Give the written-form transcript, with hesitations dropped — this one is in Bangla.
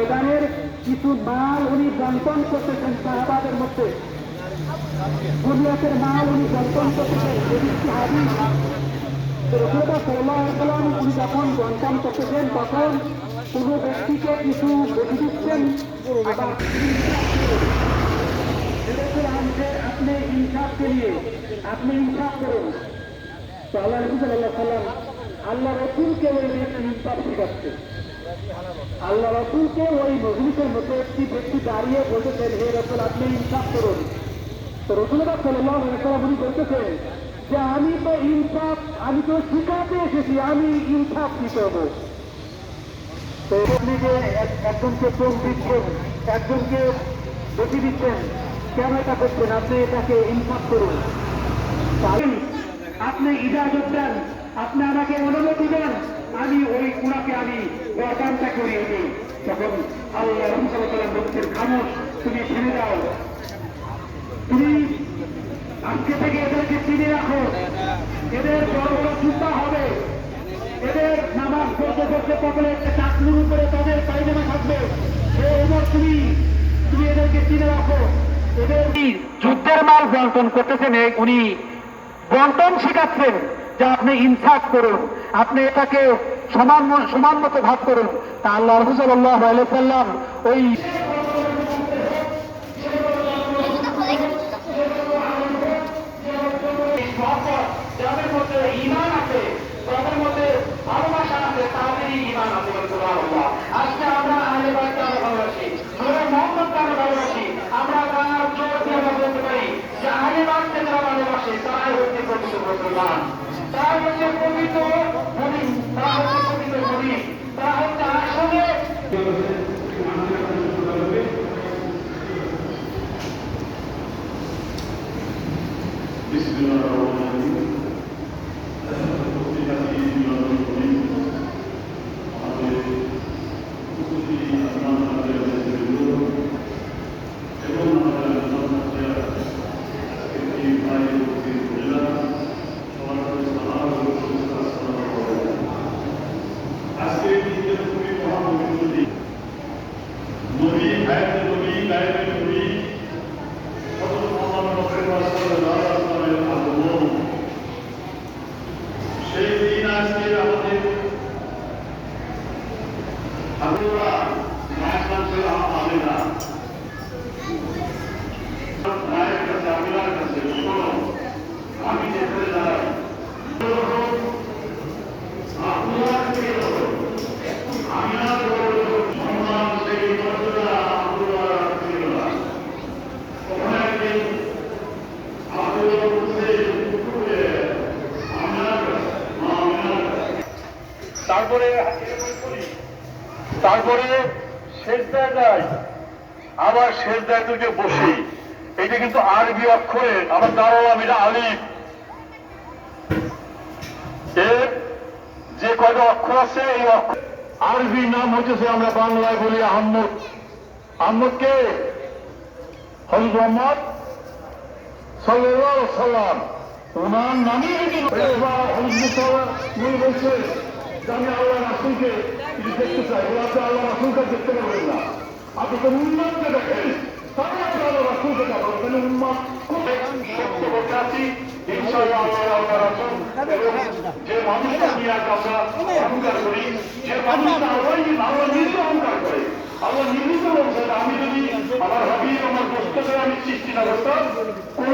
ময়দানের কিছু মাল উনি বন্টন করতেছেন সাহাবাদের মধ্যে, দুনিয়াতের মাল উনি বন্টন করতেছেন। এদিকে হাদিস রসুলুল্লাহ সাল্লাল্লাহু আলাইহি ওয়াসাল্লাম উনি যখন বন্টন করতেছেন তখন কোনো ব্যক্তিকে কিছু বেশি দিচ্ছেন, আবার আপনি ইনসাফ করিয়ে আপনি ইনসাফ করুন। তো আল্লাহ নবী সাল্লাল্লাহু আলাইহি ওয়াসাল্লাম আল্লাহ রসুলকে ওই ব্যক্তি ইনসাফ শিখাচ্ছে। আল্লাহ রসুলকে ওই মজলিসের মধ্যে একটি ব্যক্তি দাঁড়িয়ে বলতেছেন, হে রসুল আপনি ইনসাফ করুন। তো রাসূলুল্লাহ সাল্লাল্লাহু আলাইহি ওয়াসাল্লাম উনি বলতেছেন যে আমি তো শিখাতে এসেছি, আমি ইনসাফ কি করবো। তো আপনি যে একজনকে চোখ দিচ্ছেন, একজনকে বেশি দিচ্ছেন, কেন এটা করছেন? আপনি এটাকে ইনসাফ করুন। আপনি ইজাজত দেন, আপনি আমাকে অনুমতি দেন, আমি ওই গুণাকে আমি গর্দানটা করিয়ে দিই। তখন আল্লাহ রাসূল সাল্লাল্লাহু আলাইহি ওয়াসাল্লাম বলছেন, খামোশ, তুমি ছেড়ে দাও, তুমি আজকে থেকে এদেরকে চিনে রাখো, এদের বড় বড় চিন্তা হবে, এদের নামাজ পড়তে পড়তে কপালে একটা চাকরির উপরে তাদের পায়জামা থাকবে। তুমি এদেরকে চিনে রাখো। এদের যুদ্ধের মাল বন্টন করতেছেন, উনি বন্টন শিখাচ্ছেন যে আপনি ইনসাফ করুন, আপনি এটাকে সমান মতো ভাগ করুন। তা আল্লাহ রাসূল সাল্লাল্লাহু আলাইহি ওয়াসাল্লাম ওই যাদের মধ্যে ঈমান আছে, যাদের মধ্যে ভালোবাসা আছে, তাদেরই ঈমান আছে। সুবহানাল্লাহ। আজকে আমরা আহলে বাইতকে আমরা ভালোবাসি, নূরে মুহাম্মদকে আমরা ভালোবাসি। আমরা গায়ের জোর দিয়ে আমরা বলতে পারি যে আহলে বাইতকে যারা ভালোবাসে তারাই হচ্ছে প্রকৃত মুসলমান, তারাই হচ্ছে প্রকৃত মুমিন, তারা হচ্ছে প্রকৃত মুমিন, তারা হচ্ছে আসলে আমি যেখানে দাঁড়াই তারপরে সেজদায় যাই, আবার সেজদায় তুই বসি। এটা কিন্তু আরবি অক্ষরে আমার দাঁড়ালাম, এটা আলিফ। এর যে কয়টা অক্ষর আছে এই অক্ষর আরবি নাম হচ্ছে, আমরা বাংলায় বলি আহম্মদ। আহম্মদকে হযরত মুহাম্মদ সাল্লাল্লাহু আলাইহি ওয়াসাল্লাম ওনার নামই বলছে যে আমি আল্লাহ রাসূলকে দেখতে চাই। আপনি আল্লাহ রাসূলকে দেখতে পারবেন না, আপনি তো উম্মতকে দেখেন, তাহলে আপনি আল্লাহ রাসূলকে দেখেন। উম্মত সত্য বলতে আছি ইনশাআল্লাহ আল্লাহ রাসূল যে মানুষটা নিয়ে আমরা অহংকার করি, যে মানুষটা আল্লাহ নিজে অহংকার করে, আল্লাহ নিজে বলছেন আমি যদি আমার হাবিব আমার বস্তুকে আমি সৃষ্টি না করতাম, কোন